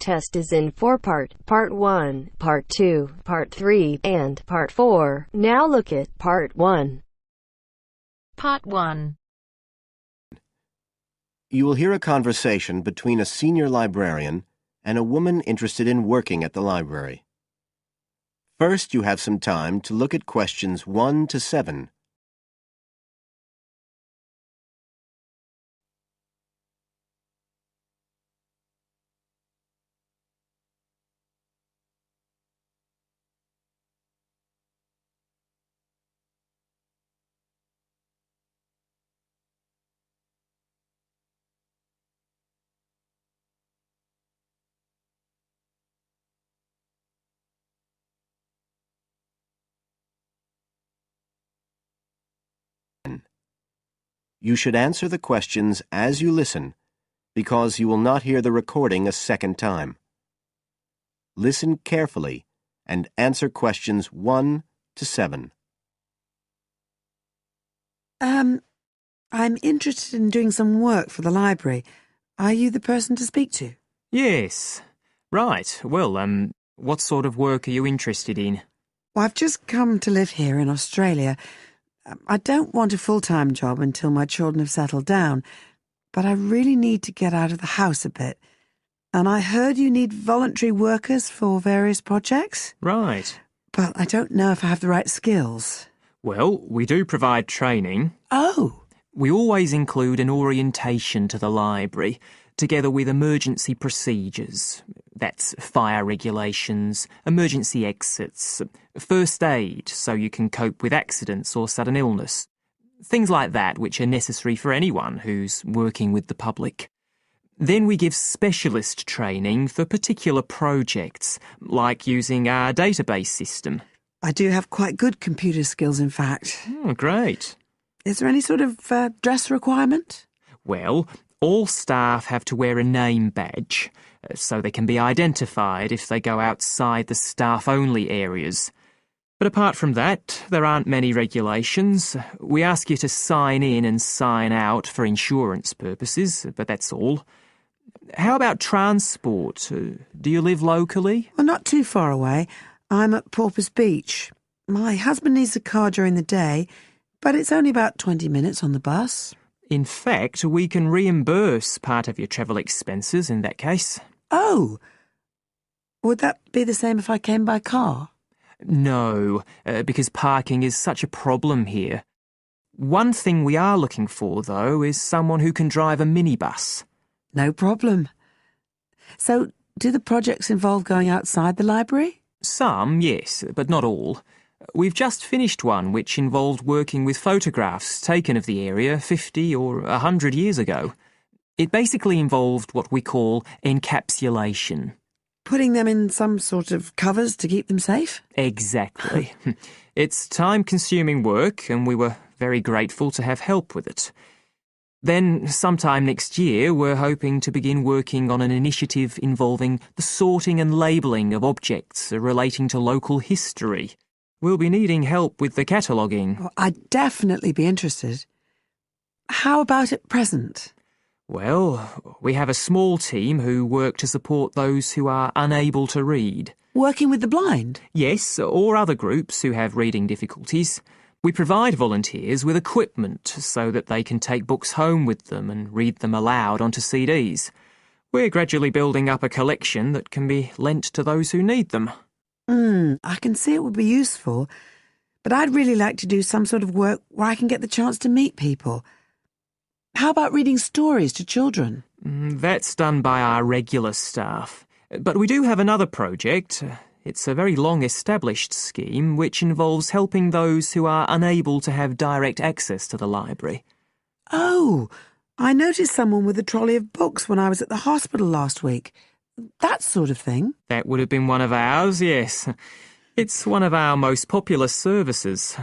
test is in 4-part, Part 1, Part 2, Part 3, and Part 4. Now look at Part 1. Part 1. You will hear a conversation between a senior librarian and a woman interested in working at the library. First, you have some time to look at questions 1 to 7. You should answer the questions as you listen, because you will not hear the recording a second time. Listen carefully and answer questions 1 to 7. I'm interested in doing some work for the library. Are you the person to speak to? Yes. Right. Well, what sort of work are you interested in? Well, I've just come to live here in Australia. I don't want a full-time job until my children have settled down, but I really need to get out of the house a bit. And I heard you need voluntary workers for various projects. Right. But I don't know if I have the right skills. Well, we do provide training. Oh! We always include an orientation to the library, together with emergency procedures. That's fire regulations, emergency exits, first aid so you can cope with accidents or sudden illness. Things like that which are necessary for anyone who's working with the public. Then we give specialist training for particular projects, like using our database system. I do have quite good computer skills, in fact. Oh, great. Is there any sort of dress requirement? Well, all staff have to wear a name badge, so they can be identified if they go outside the staff-only areas. But apart from that, there aren't many regulations. We ask you to sign in and sign out for insurance purposes, but that's all. How about transport? Do you live locally? Well, not too far away. I'm at Porpoise Beach. My husband needs a car during the day, but it's only about 20 minutes on the bus. In fact, we can reimburse part of your travel expenses in that case. Oh! Would that be the same if I came by car? No, because parking is such a problem here. One thing we are looking for, though, is someone who can drive a minibus. No problem. So, do the projects involve going outside the library? Some, yes, but not all. We've just finished one which involved working with photographs taken of the area 50 or 100 years ago. It basically involved what we call encapsulation. Putting them in some sort of covers to keep them safe? Exactly. It's time-consuming work, and we were very grateful to have help with it. Then, sometime next year, we're hoping to begin working on an initiative involving the sorting and labelling of objects relating to local history. We'll be needing help with the cataloguing. Oh, I'd definitely be interested. How about at present? Well, we have a small team who work to support those who are unable to read. Working with the blind? Yes, or other groups who have reading difficulties. We provide volunteers with equipment so that they can take books home with them and read them aloud onto CDs. We're gradually building up a collection that can be lent to those who need them. I can see it would be useful, but I'd really like to do some sort of work where I can get the chance to meet people. How about reading stories to children? That's done by our regular staff. But we do have another project. It's a very long-established scheme which involves helping those who are unable to have direct access to the library. Oh, I noticed someone with a trolley of books when I was at the hospital last week. That sort of thing. That would have been one of ours, yes. It's one of our most popular services.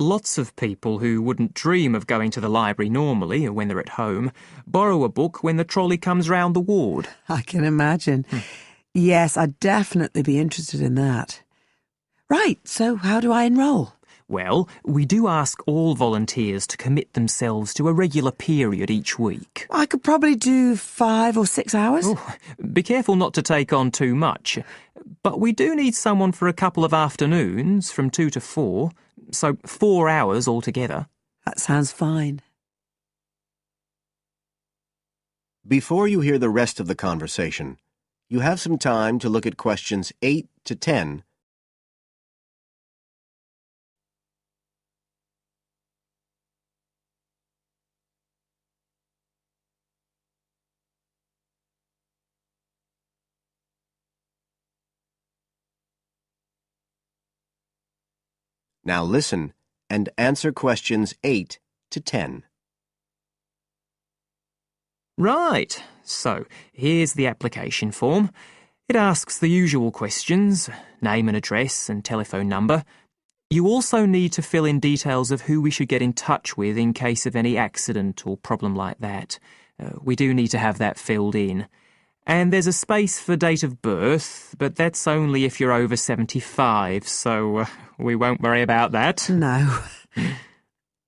Lots of people who wouldn't dream of going to the library normally when they're at home borrow a book when the trolley comes round the ward. I can imagine. Yes, I'd definitely be interested in that. Right, so how do I enrol? Well, we do ask all volunteers to commit themselves to a regular period each week. I could probably do 5 or 6 hours. Oh, be careful not to take on too much. But we do need someone for a couple of afternoons, from 2 to 4, so 4 hours altogether. That sounds fine. Before you hear the rest of the conversation, you have some time to look at questions 8 to 10. Now listen and answer questions 8 to 10. Right, so here's the application form. It asks the usual questions, name and address and telephone number. You also need to fill in details of who we should get in touch with in case of any accident or problem like that. We do need to have that filled in. And there's a space for date of birth, but that's only if you're over 75, so we won't worry about that. No.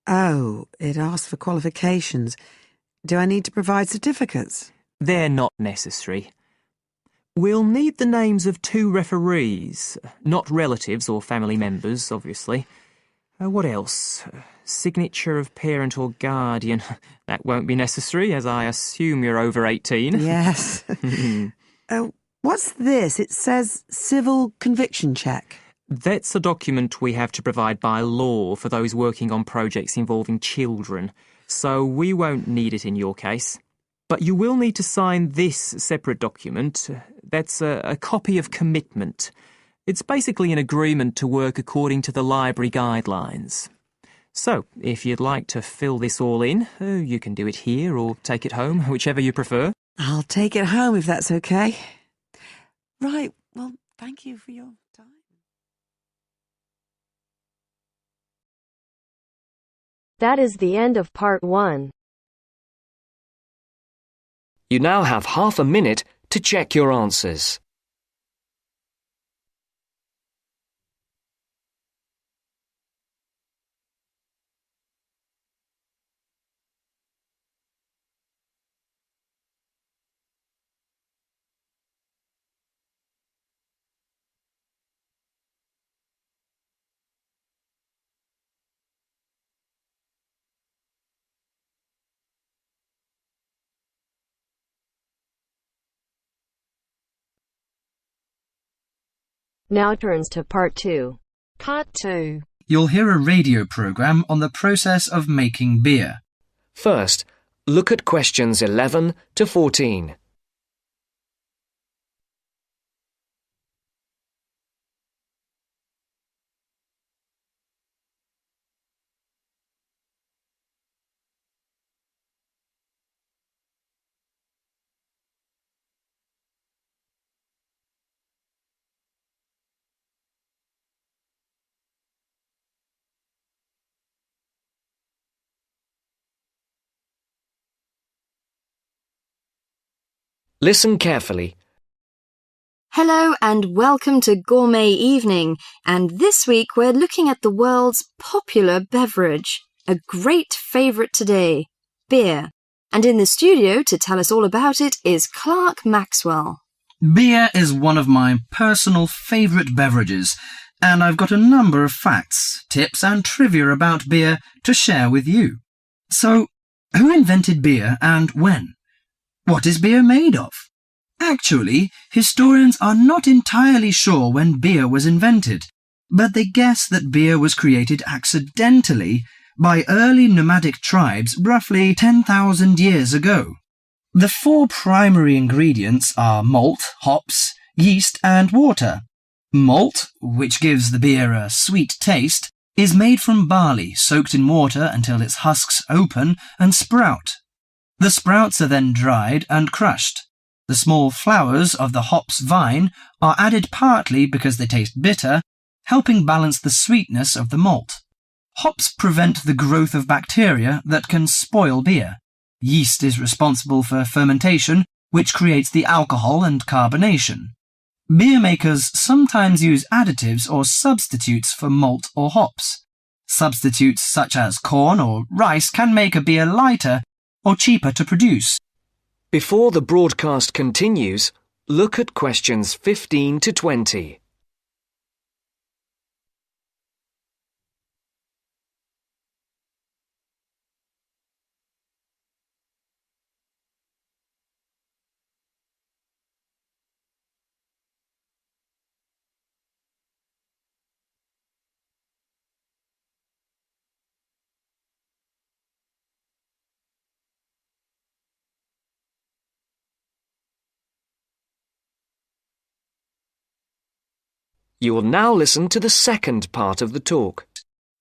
Oh, it asks for qualifications. Do I need to provide certificates? They're not necessary. We'll need the names of 2 referees, not relatives or family members, obviously. What else? Signature of parent or guardian. That won't be necessary, as I assume you're over 18. Yes. What's this? It says civil conviction check. That's a document we have to provide by law for those working on projects involving children, so we won't need it in your case. But you will need to sign this separate document. That's a copy of commitment. It's basically an agreement to work according to the library guidelines. So, if you'd like to fill this all in, you can do it here or take it home, whichever you prefer. I'll take it home if that's okay. Right, well, thank you for your time. That is the end of part 1. You now have half a minute to check your answers. Now turns to part 2. Part 2. You'll hear a radio program on the process of making beer. First, look at questions 11 to 14. Listen carefully. Hello and welcome to Gourmet Evening, and this week we're looking at the world's popular beverage, a great favourite today, beer. And in the studio to tell us all about it is Clark Maxwell. Beer is one of my personal favourite beverages, and I've got a number of facts, tips and trivia about beer to share with you. So, who invented beer and when? What is beer made of? Actually, historians are not entirely sure when beer was invented, but they guess that beer was created accidentally by early nomadic tribes roughly 10,000 years ago. The 4 primary ingredients are malt, hops, yeast and water. Malt, which gives the beer a sweet taste, is made from barley soaked in water until its husks open and sprout. The sprouts are then dried and crushed. The small flowers of the hops vine are added partly because they taste bitter, helping balance the sweetness of the malt. Hops prevent the growth of bacteria that can spoil beer. Yeast is responsible for fermentation, which creates the alcohol and carbonation. Beer makers sometimes use additives or substitutes for malt or hops. Substitutes such as corn or rice can make a beer lighter or cheaper to produce. Before the broadcast continues, look at questions 15 to 20. You will now listen to the second part of the talk.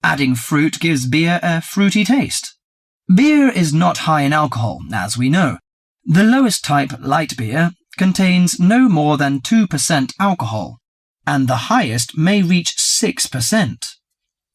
Adding fruit gives beer a fruity taste. Beer is not high in alcohol, as we know. The lowest type, light beer, contains no more than 2% alcohol, and the highest may reach 6%.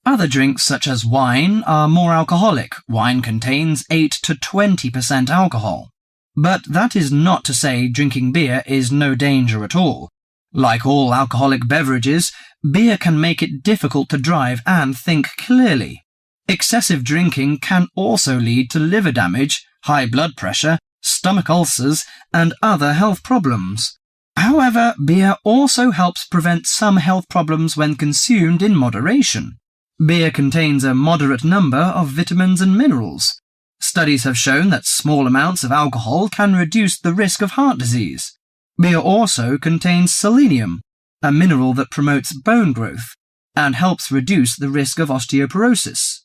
Other drinks such as wine are more alcoholic. Wine contains 8 to 20% alcohol. But that is not to say drinking beer is no danger at all. Like all alcoholic beverages, beer can make it difficult to drive and think clearly. Excessive drinking can also lead to liver damage, high blood pressure, stomach ulcers, and other health problems. However, beer also helps prevent some health problems when consumed in moderation. Beer contains a moderate number of vitamins and minerals. Studies have shown that small amounts of alcohol can reduce the risk of heart disease. Beer also contains selenium, a mineral that promotes bone growth and helps reduce the risk of osteoporosis.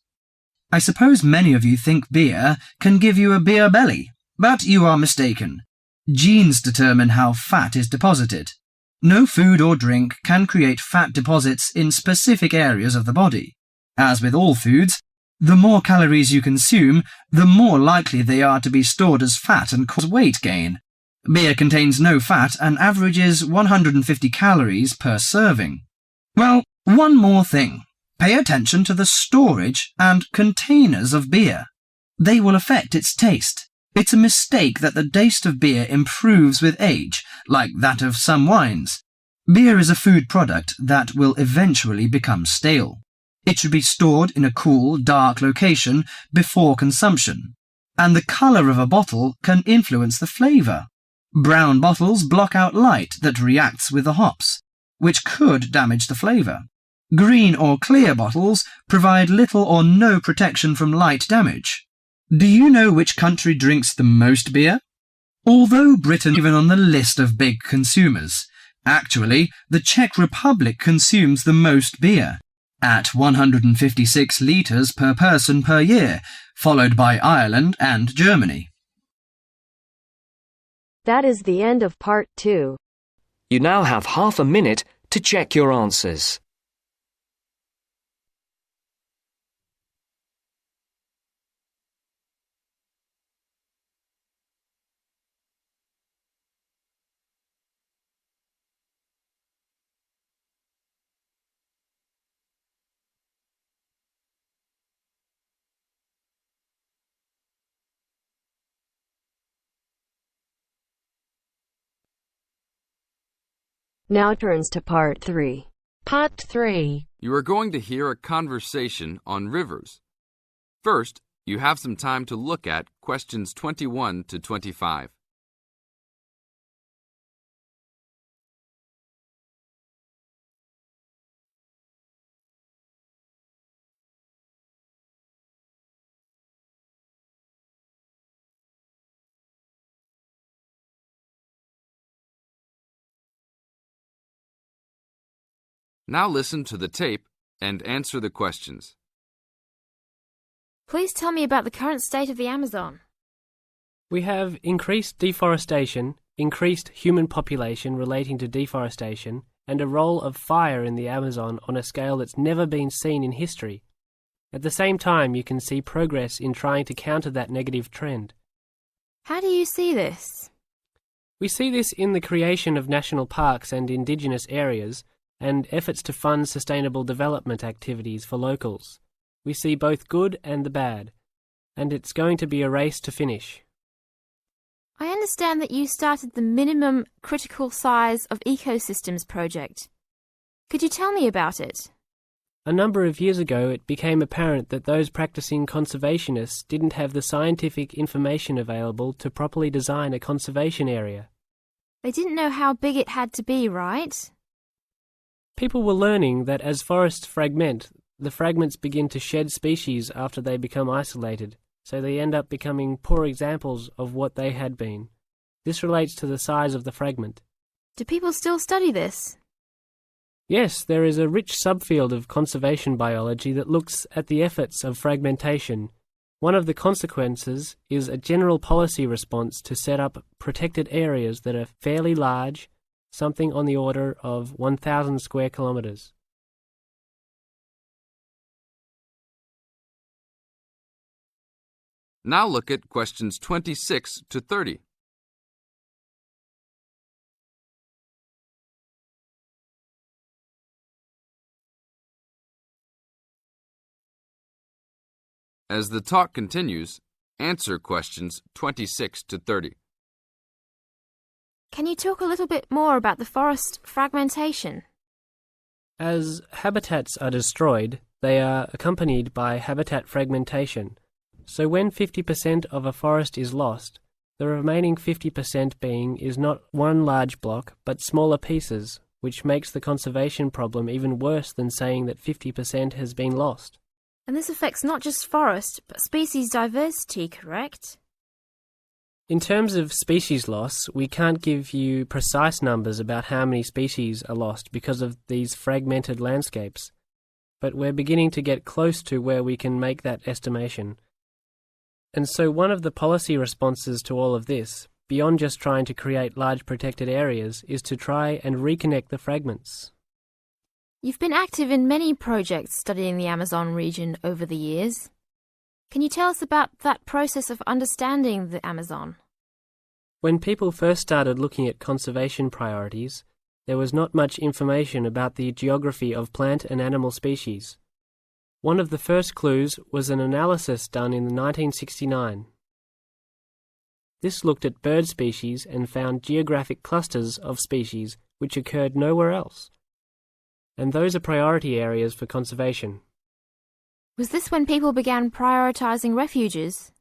I suppose many of you think beer can give you a beer belly, but you are mistaken. Genes determine how fat is deposited. No food or drink can create fat deposits in specific areas of the body. As with all foods, the more calories you consume, the more likely they are to be stored as fat and cause weight gain. Beer contains no fat and averages 150 calories per serving. Well, one more thing. Pay attention to the storage and containers of beer. They will affect its taste. It's a mistake that the taste of beer improves with age, like that of some wines. Beer is a food product that will eventually become stale. It should be stored in a cool, dark location before consumption, and the colour of a bottle can influence the flavour. Brown bottles block out light that reacts with the hops, which could damage the flavour. Green or clear bottles provide little or no protection from light damage. Do you know which country drinks the most beer? Although Britain is even on the list of big consumers, actually the Czech Republic consumes the most beer, at 156 litres per person per year, followed by Ireland and Germany. That is the end of part 2. You now have half a minute to check your answers. Now turns to part 3. Part 3. You are going to hear a conversation on rivers. First, you have some time to look at questions 21 to 25. Now listen to the tape and answer the questions. Please tell me about the current state of the Amazon. We have increased deforestation, increased human population relating to deforestation, and a role of fire in the Amazon on a scale that's never been seen in history. At the same time, you can see progress in trying to counter that negative trend. How do you see this? We see this in the creation of national parks and indigenous areas, and efforts to fund sustainable development activities for locals. We see both good and the bad, and it's going to be a race to finish. I understand that you started the Minimum Critical Size of Ecosystems project. Could you tell me about it? A number of years ago, it became apparent that those practicing conservationists didn't have the scientific information available to properly design a conservation area. They didn't know how big it had to be, right? People were learning that as forests fragment, the fragments begin to shed species after they become isolated, so they end up becoming poor examples of what they had been. This relates to the size of the fragment. Do people still study this? Yes, there is a rich subfield of conservation biology that looks at the efforts of fragmentation. One of the consequences is a general policy response to set up protected areas that are fairly large, something on the order of 1,000 square kilometres. Now look at questions 26 to 30. As the talk continues, answer questions 26 to 30. Can you talk a little bit more about the forest fragmentation? As habitats are destroyed, they are accompanied by habitat fragmentation. So when 50% of a forest is lost, the remaining 50% being is not one large block, but smaller pieces, which makes the conservation problem even worse than saying that 50% has been lost. And this affects not just forest, but species diversity, correct? In terms of species loss, we can't give you precise numbers about how many species are lost because of these fragmented landscapes, but we're beginning to get close to where we can make that estimation. And so one of the policy responses to all of this, beyond just trying to create large protected areas, is to try and reconnect the fragments. You've been active in many projects studying the Amazon region over the years. Can you tell us about that process of understanding the Amazon? When people first started looking at conservation priorities, there was not much information about the geography of plant and animal species. One of the first clues was an analysis done in 1969. This looked at bird species and found geographic clusters of species which occurred nowhere else. And those are priority areas for conservation. Was this when people began prioritising refuges?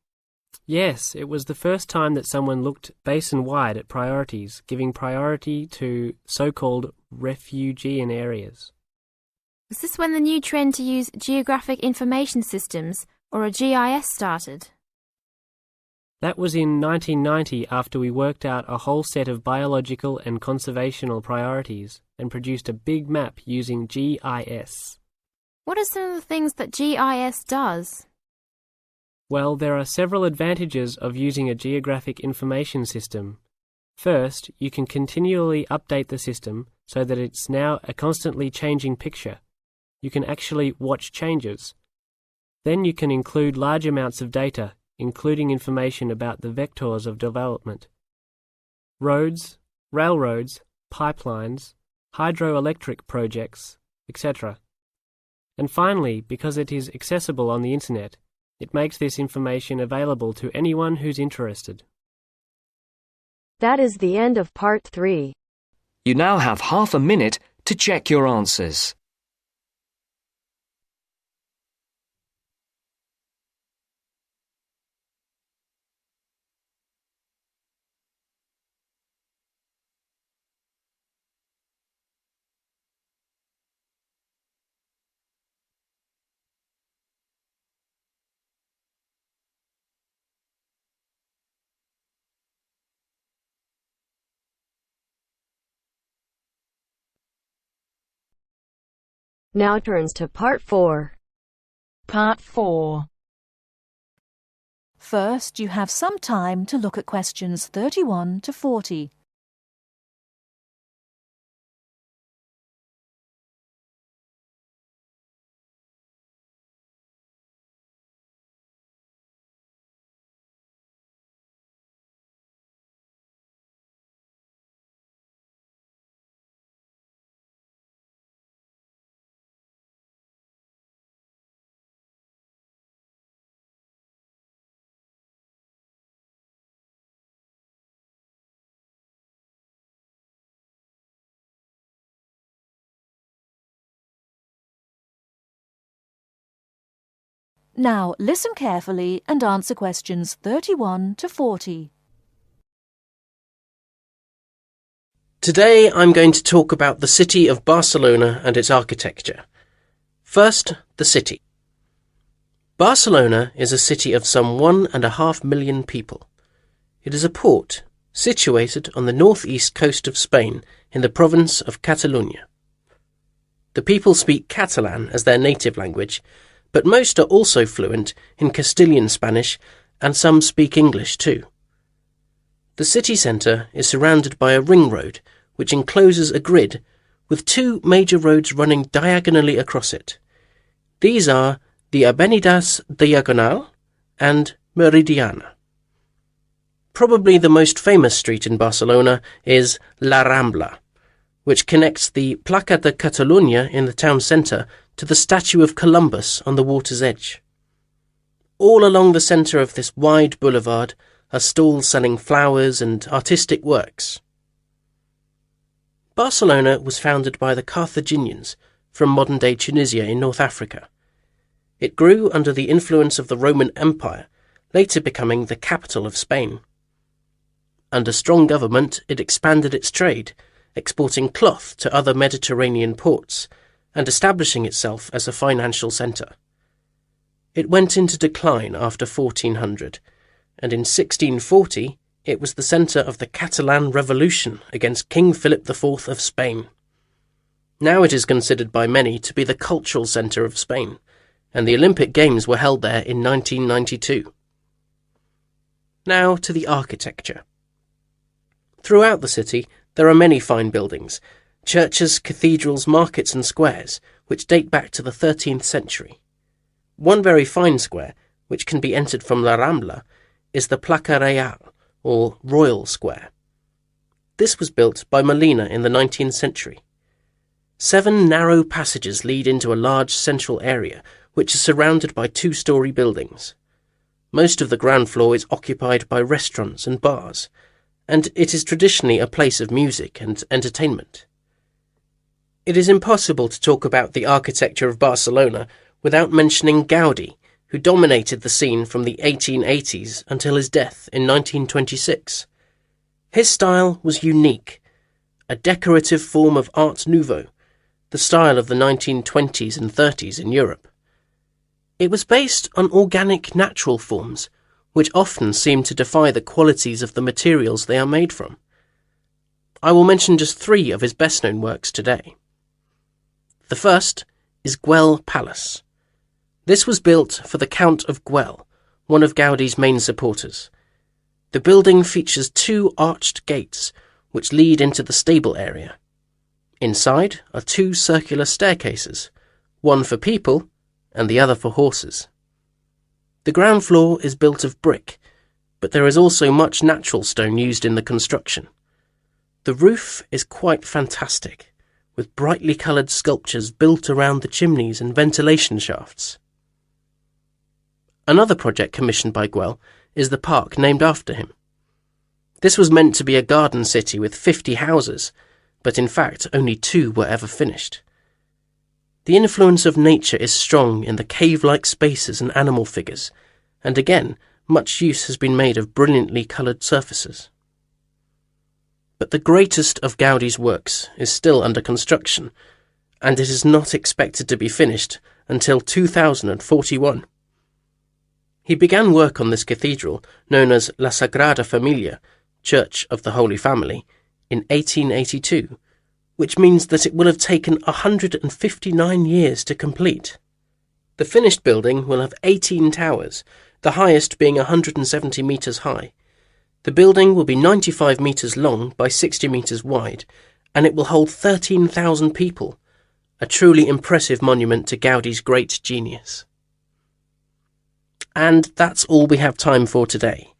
Yes, it was the first time that someone looked basin-wide at priorities, giving priority to so-called refugean areas. Was this when the new trend to use geographic information systems, or a GIS, started? That was in 1990 after we worked out a whole set of biological and conservational priorities and produced a big map using GIS. What are some of the things that GIS does? Well, there are several advantages of using a geographic information system. First, you can continually update the system so that it's now a constantly changing picture. You can actually watch changes. Then you can include large amounts of data, including information about the vectors of development. Roads, railroads, pipelines, hydroelectric projects, etc. And finally, because it is accessible on the internet, it makes this information available to anyone who's interested. That is the end of part 3. You now have half a minute to check your answers. Now turns to part 4. Part 4. First, you have some time to look at questions 31 to 40. Now listen carefully and answer questions 31 to 40. Today I'm going to talk about the city of Barcelona and its architecture. First, the city. Barcelona is a city of some 1.5 million people. It is a port situated on the northeast coast of Spain in the province of Catalonia. The people speak Catalan as their native language, but most are also fluent in Castilian Spanish and some speak English too. The city centre is surrounded by a ring road which encloses a grid with two major roads running diagonally across it. These are the Avenidas Diagonal and Meridiana. Probably the most famous street in Barcelona is La Rambla, which connects the Plaça de Catalunya in the town centre to the statue of Columbus on the water's edge. All along the centre of this wide boulevard are stalls selling flowers and artistic works. Barcelona was founded by the Carthaginians from modern-day Tunisia in North Africa. It grew under the influence of the Roman Empire, later becoming the capital of Spain. Under strong government, it expanded its trade, exporting cloth to other Mediterranean ports, and establishing itself as a financial centre. It went into decline after 1400, and in 1640 it was the centre of the Catalan Revolution against King Philip IV of Spain. Now it is considered by many to be the cultural centre of Spain, and the Olympic Games were held there in 1992. Now to the architecture. Throughout the city there are many fine buildings, churches, cathedrals, markets and squares, which date back to the 13th century. One very fine square, which can be entered from La Rambla, is the Plaça Real, or Royal Square. This was built by Molina in the 19th century. 7 narrow passages lead into a large central area, which is surrounded by 2-storey buildings. Most of the ground floor is occupied by restaurants and bars, and it is traditionally a place of music and entertainment. It is impossible to talk about the architecture of Barcelona without mentioning Gaudí, who dominated the scene from the 1880s until his death in 1926. His style was unique, a decorative form of Art Nouveau, the style of the 1920s and 30s in Europe. It was based on organic natural forms, which often seem to defy the qualities of the materials they are made from. I will mention just 3 of his best-known works today. The first is Güell Palace. This was built for the Count of Güell, one of Gaudí's main supporters. The building features 2 arched gates, which lead into the stable area. Inside are 2 circular staircases, one for people and the other for horses. The ground floor is built of brick, but there is also much natural stone used in the construction. The roof is quite fantastic, with brightly coloured sculptures built around the chimneys and ventilation shafts. Another project commissioned by Güell is the park named after him. This was meant to be a garden city with 50 houses, but in fact only 2 were ever finished. The influence of nature is strong in the cave-like spaces and animal figures, and again, much use has been made of brilliantly coloured surfaces. But the greatest of Gaudí's works is still under construction, and it is not expected to be finished until 2041. He began work on this cathedral, known as La Sagrada Familia, Church of the Holy Family, in 1882, which means that it will have taken 159 years to complete. The finished building will have 18 towers, the highest being 170 metres high. The building will be 95 metres long by 60 metres wide, and it will hold 13,000 people, a truly impressive monument to Gaudí's great genius. And that's all we have time for today.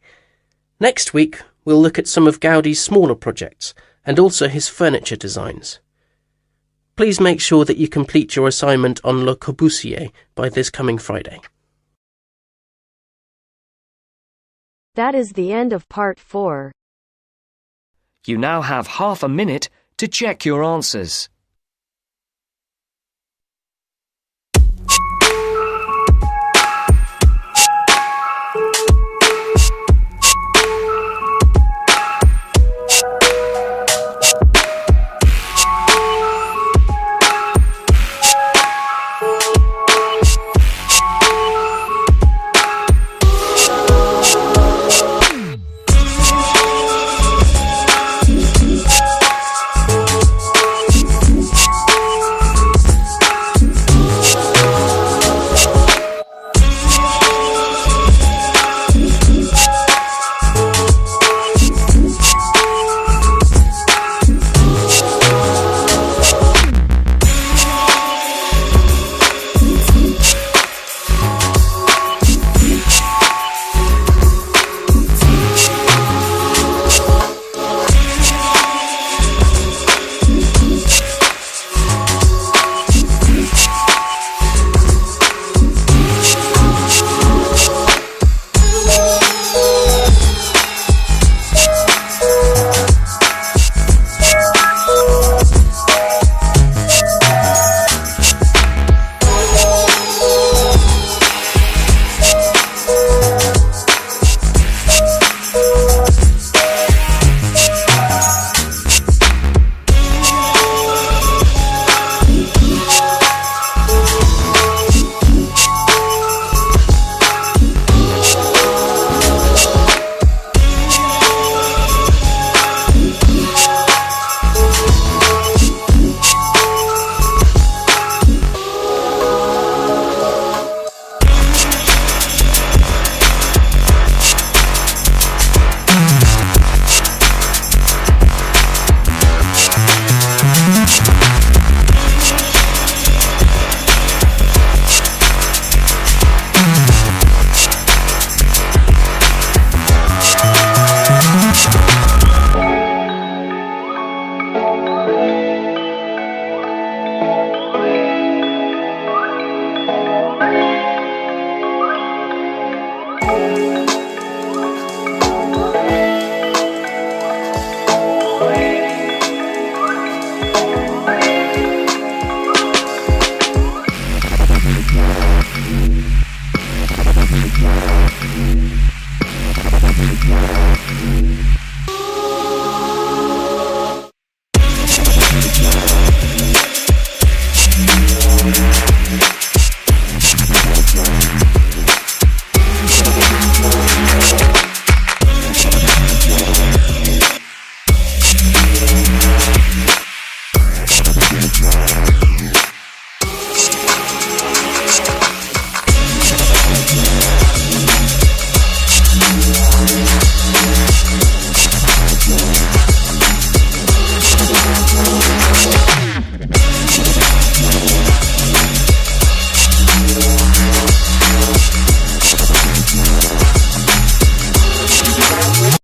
Next week, we'll look at some of Gaudí's smaller projects and also his furniture designs. Please make sure that you complete your assignment on Le Corbusier by this coming Friday. That is the end of part 4. You now have half a minute to check your answers.